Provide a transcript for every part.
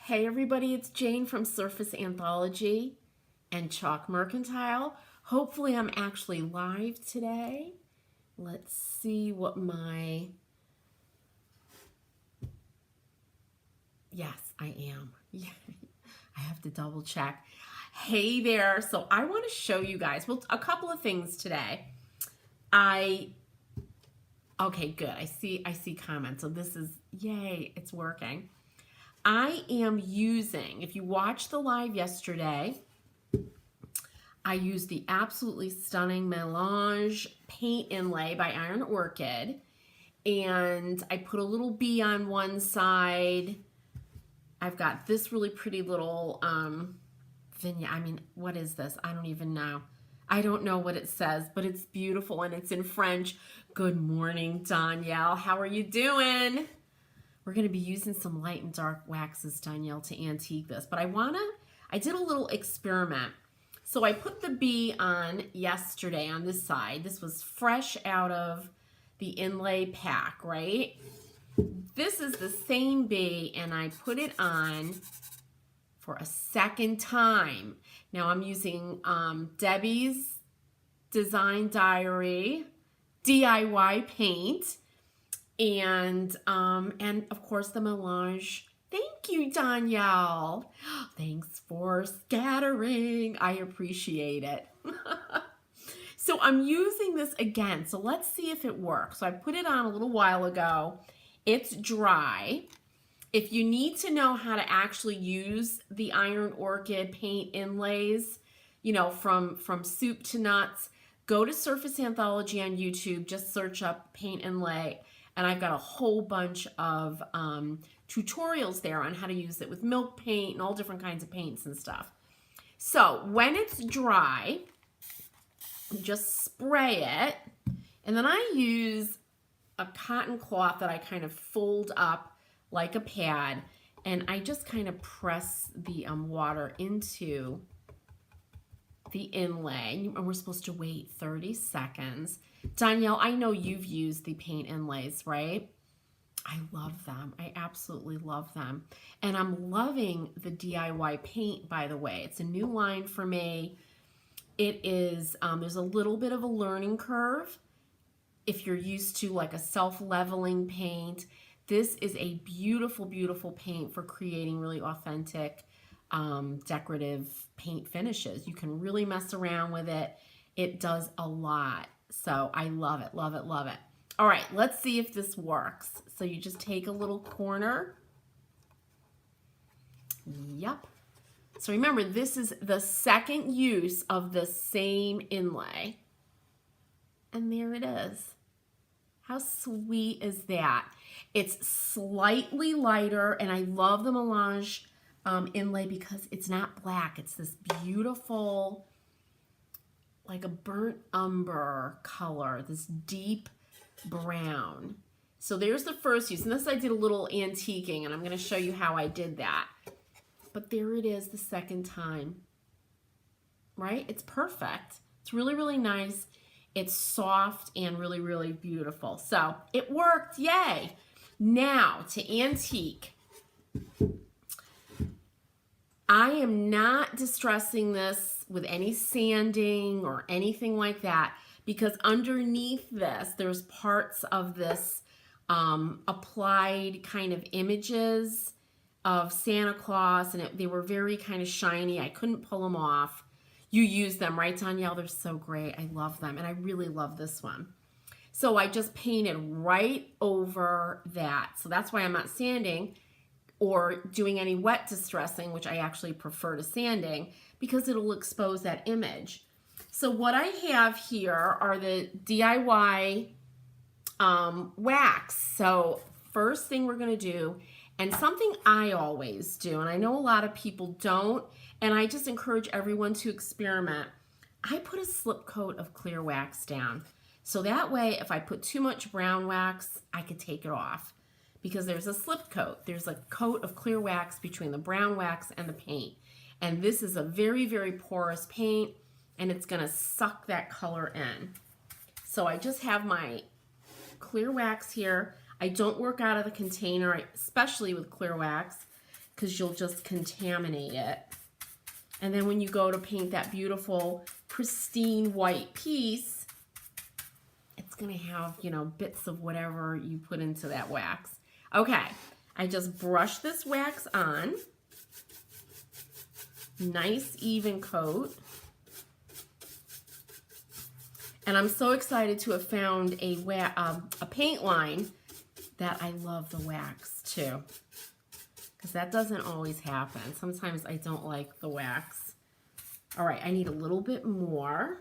Hey everybody, it's Jane from Surface Anthology and Chalk Mercantile. Hopefully I'm actually live today. Let's see what my... Yes, I am. Yeah, I have to double check. Hey there. So I want to show you guys, well, a couple of things today. Okay, good. I see comments. So this is, yay, it's working. I am using, if you watched the live yesterday, I used the absolutely stunning Melange paint inlay by Iron Orchid, and I put a little bee on one side. I've got this really pretty little vignette. I mean, what is this? I don't even know. I don't know what it says, but it's beautiful and it's in French. Good morning, Danielle. How are you doing? We're going to be using some light and dark waxes, Danielle, to antique this. But I did a little experiment. So I put the bee on yesterday on this side. This was fresh out of the Inlay pack, right? This is the same bee, and I put it on for a second time. Now I'm using Debbie's Design Diary DIY paint. And of course the Melange. Thank you, Danielle. Thanks for scattering. I appreciate it. So I'm using this again. So let's see if it works. So I put it on a little while ago. It's dry. If you need to know how to actually use the Iron Orchid paint inlays, you know, from soup to nuts, go to Surface Anthology on YouTube. Just search up paint inlay. And I've got a whole bunch of tutorials there on how to use it with milk paint and all different kinds of paints and stuff. So when it's dry, just spray it. And then I use a cotton cloth that I kind of fold up like a pad. And I just kind of press the water into the inlay. And we're supposed to wait 30 seconds. Danielle, I know you've used the paint inlays, right? I love them. I absolutely love them. And I'm loving the DIY paint, by the way. It's a new line for me. It is, there's a little bit of a learning curve if you're used to like a self-leveling paint. This is a beautiful, beautiful paint for creating really authentic, decorative paint finishes. You can really mess around with it. It does a lot. So I love it, love it, love it. All right, let's see if this works. So you just take a little corner. Yep. So remember, this is the second use of the same inlay. And there it is. How sweet is that? It's slightly lighter, and I love the Melange inlay because it's not black. It's this beautiful, like a burnt umber color, this deep brown. So there's the first use. And this I did a little antiquing, and I'm going to show you how I did that. But there it is the second time, right? It's perfect. It's really, really nice. It's soft and really, really beautiful. So it worked, yay. Now to antique. I am not distressing this with any sanding or anything like that, because underneath this, there's parts of this applied kind of images of Santa Claus, and they were very kind of shiny. I couldn't pull them off. You use them, right, Danielle? They're so great. I love them, and I really love this one. So I just painted right over that. So that's why I'm not sanding or doing any wet distressing, which I actually prefer to sanding, because it'll expose that image. So what I have here are the DIY wax. So first thing we're going to do, and something I always do, and I know a lot of people don't, and I just encourage everyone to experiment. I put a slip coat of clear wax down. So that way, if I put too much brown wax, I could take it off, because there's a slip coat. There's a coat of clear wax between the brown wax and the paint. And this is a very, very porous paint, and it's going to suck that color in. So I just have my clear wax here. I don't work out of the container, especially with clear wax. because you'll just contaminate it. And then when you go to paint that beautiful, pristine white piece, it's going to have, you know, bits of whatever you put into that wax. Okay, I just brush this wax on. Nice even coat. And I'm so excited to have found a paint line that I love the wax too. Because that doesn't always happen. Sometimes I don't like the wax. All right, I need a little bit more.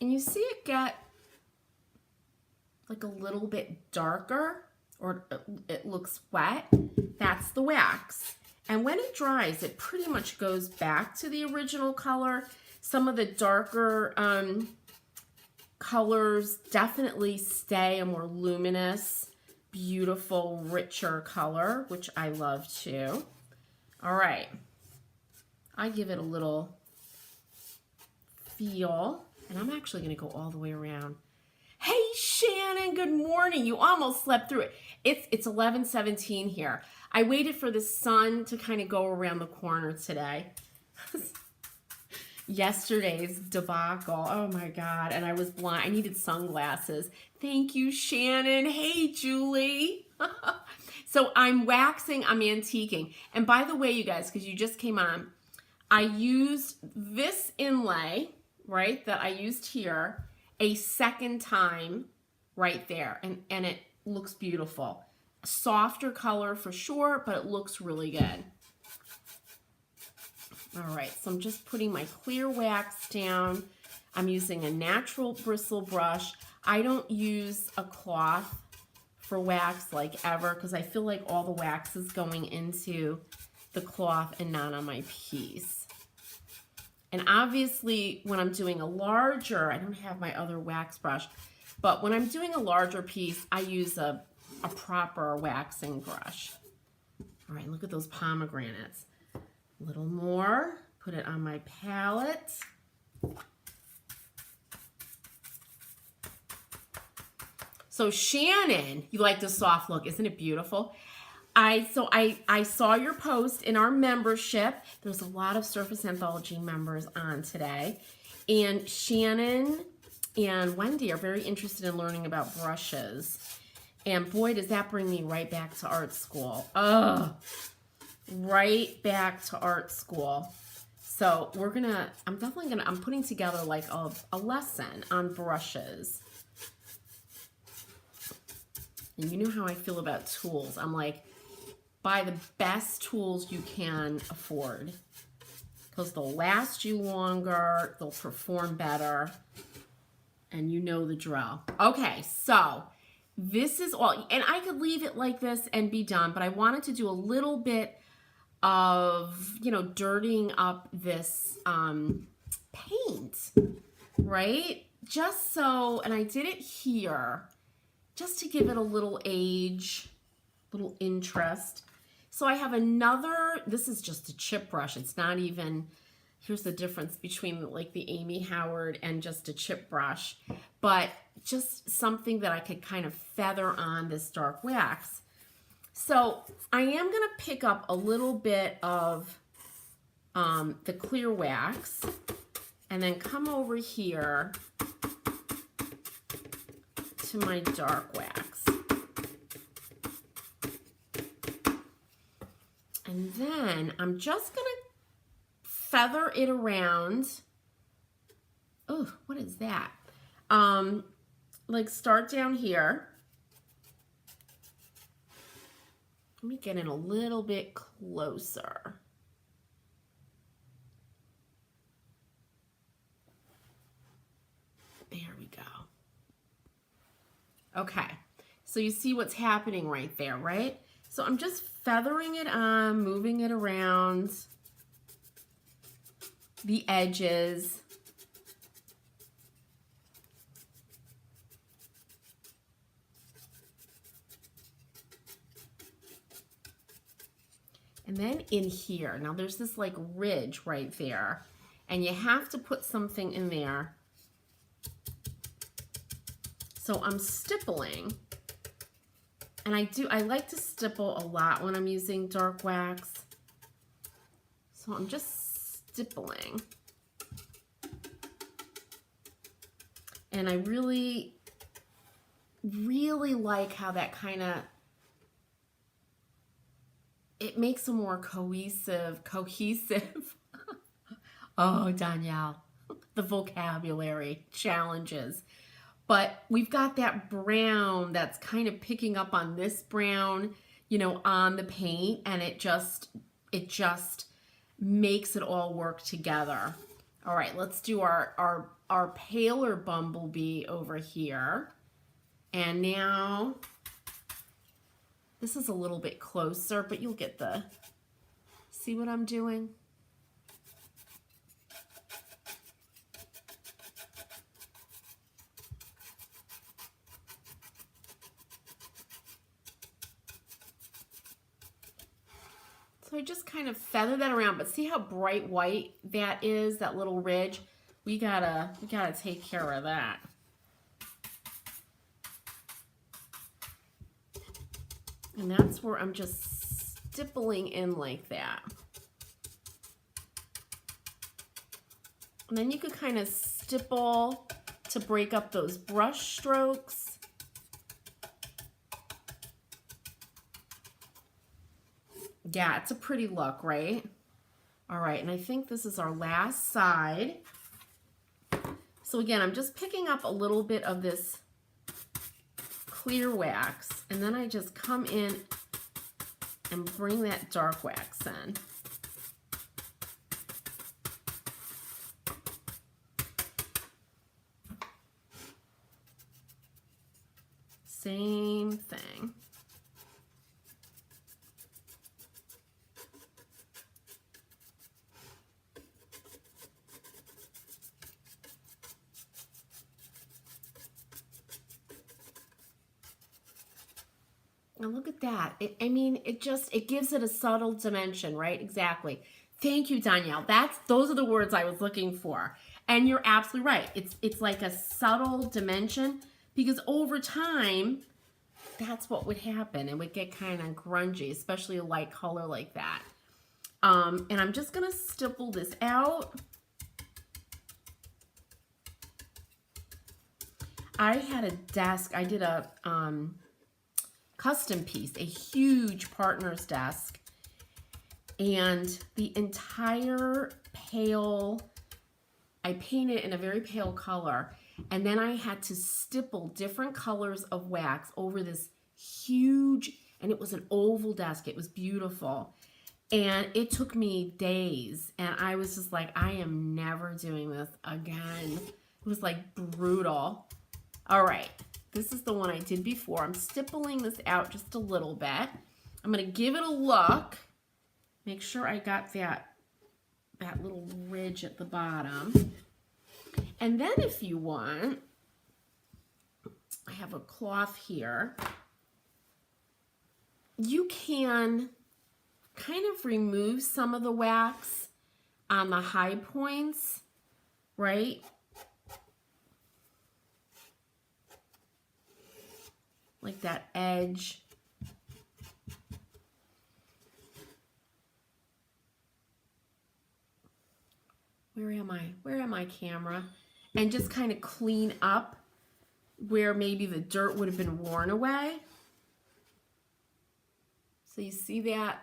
And you see it get like a little bit darker, or it looks wet. That's the wax. And when it dries, it pretty much goes back to the original color. Some of the darker colors definitely stay a more luminous, beautiful, richer color, which I love too. All right. I give it a little feel. And I'm actually going to go all the way around. Hey, Shannon, good morning. You almost slept through it. It's 11:17 here. I waited for the sun to kind of go around the corner today. Yesterday's debacle. Oh, my God. And I was blind. I needed sunglasses. Thank you, Shannon. Hey, Julie. So I'm waxing. I'm antiquing. And by the way, you guys, because you just came on, I used this inlay, right, that I used here a second time right there, and it looks beautiful. Softer color for sure, but it looks really good. All right, so I'm just putting my clear wax down. I'm using a natural bristle brush. I don't use a cloth for wax like ever because I feel like all the wax is going into the cloth and not on my piece. And obviously, when I'm doing a larger, I don't have my other wax brush, but when I'm doing a larger piece, I use a proper waxing brush. All right, look at those pomegranates. A little more, put it on my palette. So Shannon, you like the soft look, isn't it beautiful? I saw your post in our membership. There's a lot of Surface Anthology members on today. And Shannon and Wendy are very interested in learning about brushes. And boy, does that bring me right back to art school. Oh, right back to art school. So I'm putting together like a lesson on brushes. And you know how I feel about tools. I'm like, buy the best tools you can afford because they'll last you longer, they'll perform better, and you know the drill. Okay, so this is all, and I could leave it like this and be done, but I wanted to do a little bit of, you know, dirtying up this paint, right? Just so, and I did it here, just to give it a little age, little interest. So I have another, this is just a chip brush. It's not even, here's the difference between like the Amy Howard and just a chip brush, but just something that I could kind of feather on this dark wax. So I am going to pick up a little bit of the clear wax and then come over here to my dark wax. And then I'm just going to feather it around. Oh, what is that? Like start down here. Let me get in a little bit closer. There we go. Okay, so you see what's happening right there, right? So I'm just feathering it on, moving it around the edges. And then in here, now there's this like ridge right there, and you have to put something in there. So I'm stippling, and I like to stipple a lot when I'm using dark wax. So I'm just stippling. And I really, really like how that kind of, it makes a more cohesive. Oh, Danielle, the vocabulary challenges. But we've got that brown that's kind of picking up on this brown, you know, on the paint, and it just makes it all work together. All right, let's do our paler bumblebee over here. And now this is a little bit closer, but you'll get the, see what I'm doing? So I just kind of feather that around, but see how bright white that is, that little ridge? We gotta take care of that. And that's where I'm just stippling in like that. And then you could kind of stipple to break up those brush strokes. Yeah, it's a pretty look, right? All right, and I think this is our last side. So again, I'm just picking up a little bit of this clear wax, and then I just come in and bring that dark wax in. Same thing. And look at that. I mean, it gives it a subtle dimension, right? Exactly. Thank you, Danielle. Those are the words I was looking for. And you're absolutely right. It's like a subtle dimension, because over time, that's what would happen. It would get kind of grungy, especially a light color like that. And I'm just going to stipple this out. I had a desk. I did a custom piece, a huge partner's desk, and the entire pale, I painted in a very pale color, and then I had to stipple different colors of wax over this huge, and it was an oval desk. It was beautiful, and it took me days, and I was just like, I am never doing this again. It was like brutal. All right. This is the one I did before. I'm stippling this out just a little bit. I'm going to give it a look. Make sure I got that little ridge at the bottom. And then if you want, I have a cloth here. You can kind of remove some of the wax on the high points, right? Like that edge. Where am I? Where am I, camera? And just kind of clean up where maybe the dirt would have been worn away. So you see that,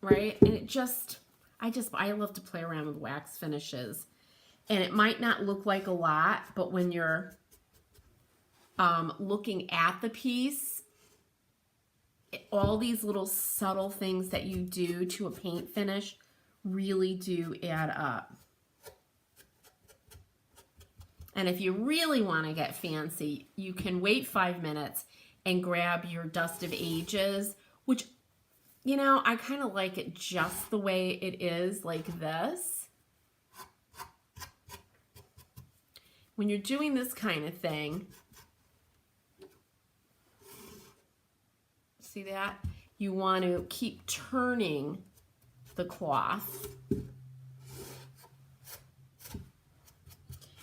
right? And it just, I love to play around with wax finishes. And it might not look like a lot, but when you're looking at the piece, all these little subtle things that you do to a paint finish really do add up. And if you really want to get fancy, you can wait 5 minutes and grab your Dust of Ages, which, you know, I kind of like it just the way it is, like this. When you're doing this kind of thing, see that? You want to keep turning the cloth.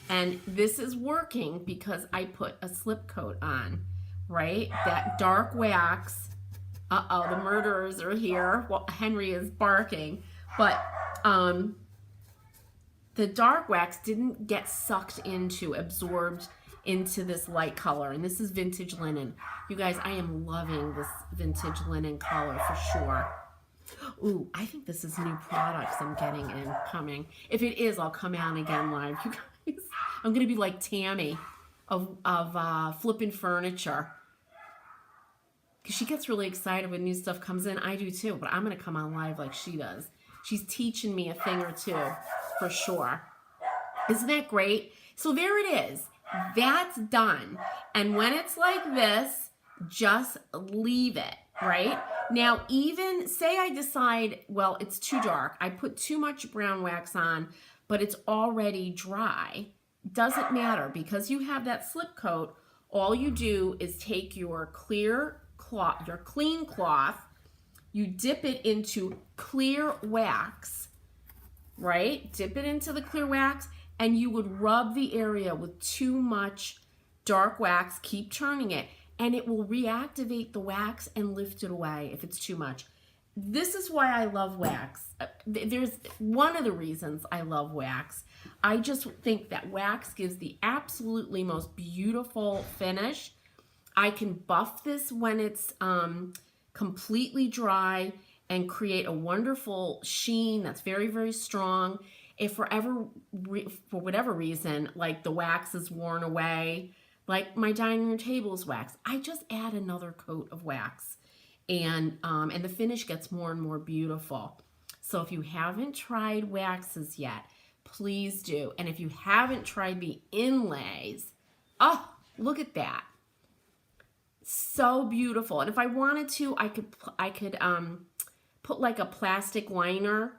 And this is working because I put a slip coat on, right? That dark wax. Uh-oh, the murderers are here. Well, Henry is barking. But the dark wax didn't get sucked into, absorbed into this light color. And this is vintage linen. You guys, I am loving this vintage linen color for sure. Ooh, I think this is new products I'm getting in coming. If it is, I'll come out again live. You guys, I'm going to be like Tammy of Flippin' Furniture. Because she gets really excited when new stuff comes in. I do too, but I'm going to come on live like she does. She's teaching me a thing or two for sure. Isn't that great? So there it is. That's done. And when it's like this, just leave it, right? Now, even say I decide, well, it's too dark. I put too much brown wax on, but it's already dry. Doesn't matter because you have that slip coat. All you do is take your clear cloth, your clean cloth, you dip it into clear wax, right? Dip it into the clear wax, and you would rub the area with too much dark wax. Keep turning it, and it will reactivate the wax and lift it away if it's too much. This is why I love wax. There's one of the reasons I love wax. I just think that wax gives the absolutely most beautiful finish. I can buff this when it's completely dry and create a wonderful sheen that's very, very strong. If for whatever reason, like the wax is worn away, like my dining room table is wax, I just add another coat of wax, and the finish gets more and more beautiful. So if you haven't tried waxes yet, please do. And if you haven't tried the inlays, oh, look at that. So beautiful. And if I wanted to, I could put like a plastic liner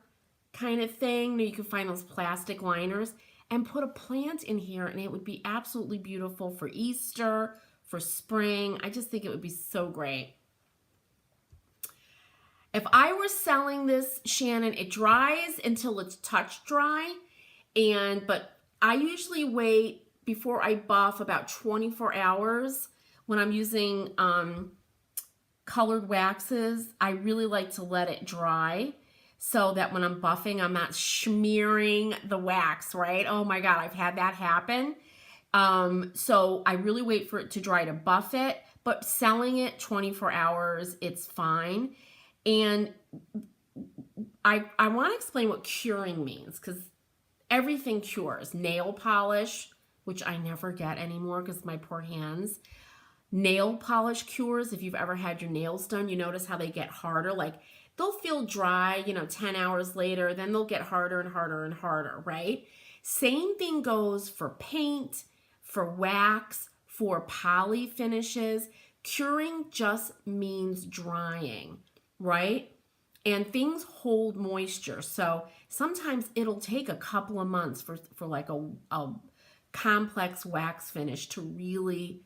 kind of thing. You can find those plastic liners and put a plant in here, and it would be absolutely beautiful for Easter, for spring. I just think it would be so great. If I were selling this, Shannon, it dries until it's touch dry, but I usually wait before I buff about 24 hours when I'm using colored waxes. I really like to let it dry so that when I'm buffing, I'm not smearing the wax, right? Oh my God, I've had that happen. So I really wait for it to dry to buff it, but selling it 24 hours, it's fine. And I want to explain what curing means, because everything cures. Nail polish, which I never get anymore because my poor hands. Nail polish cures. If you've ever had your nails done, you notice how they get harder. Like they'll feel dry, 10 hours later, then they'll get harder and harder and harder, right? Same thing goes for paint, for wax, for poly finishes. Curing just means drying, right? And things hold moisture. So sometimes it'll take a couple of months for like a complex wax finish to really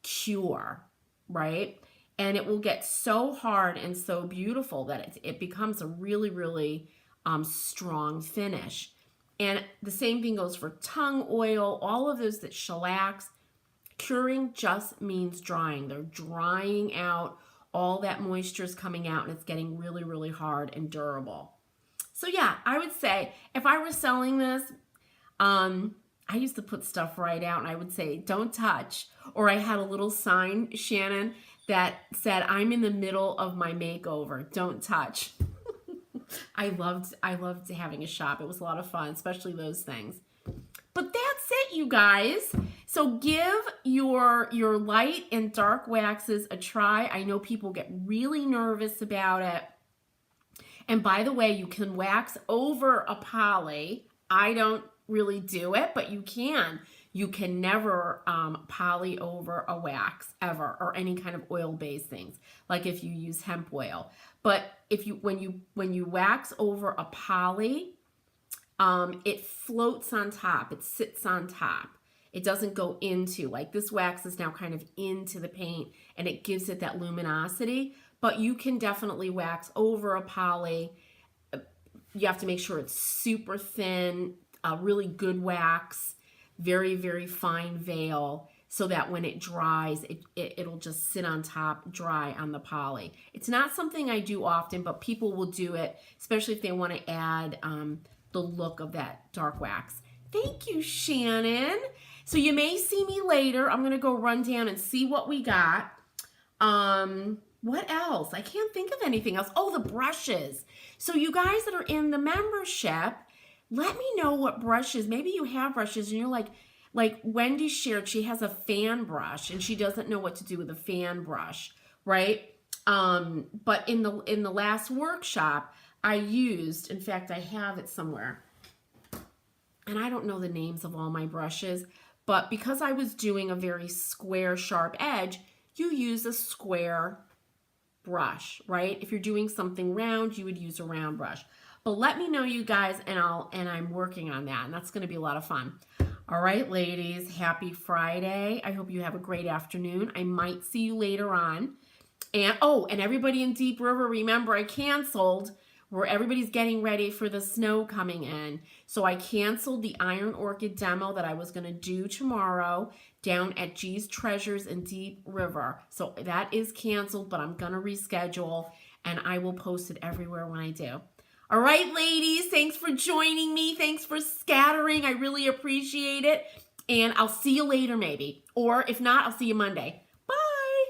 cure, right? And it will get so hard and so beautiful that it becomes a really, really strong finish. And the same thing goes for tongue oil, all of those that shellacs. Curing just means drying. They're drying out. All that moisture is coming out, and it's getting really, really hard and durable. So yeah, I would say if I were selling this, I used to put stuff right out, and I would say, don't touch. Or I had a little sign, Shannon, that said, I'm in the middle of my makeover. Don't touch. I loved having a shop. It was a lot of fun, especially those things. But that's it, you guys. So give your light and dark waxes a try. I know people get really nervous about it. And by the way, you can wax over a poly. I don't really do it, but you can. You can never poly over a wax ever, or any kind of oil-based things, like if you use hemp oil. But when you wax over a poly, it floats on top. It sits on top. It doesn't go into, like this wax is now kind of into the paint, and it gives it that luminosity. But you can definitely wax over a poly. you have to make sure it's super thin, really good wax, very, very fine veil, so that when it dries, it'll just sit on top dry on the poly. It's not something I do often, but people will do it, especially if they want to add the look of that dark wax. Thank you, Shannon. So you may see me later. I'm going to go run down and see what we got. What else? I can't think of anything else. Oh, the brushes. So you guys that are in the membership, let me know what brushes. Maybe you have brushes and you're like Wendy shared, she has a fan brush and she doesn't know what to do with a fan brush, right? But in the last workshop, I used, in fact, I have it somewhere, and I don't know the names of all my brushes, but because I was doing a very square, sharp edge, you use a square brush, right? If you're doing something round, you would use a round brush. But let me know, you guys, and I'm working on that, and that's going to be a lot of fun. All right, ladies, happy Friday. I hope you have a great afternoon. I might see you later on. And oh, and everybody in Deep River, remember I canceled, where everybody's getting ready for the snow coming in. So I canceled the Iron Orchid demo that I was going to do tomorrow down at G's Treasures in Deep River. So that is canceled, but I'm going to reschedule, and I will post it everywhere when I do. All right, ladies, thanks for joining me. Thanks for scattering. I really appreciate it. And I'll see you later maybe. Or if not, I'll see you Monday.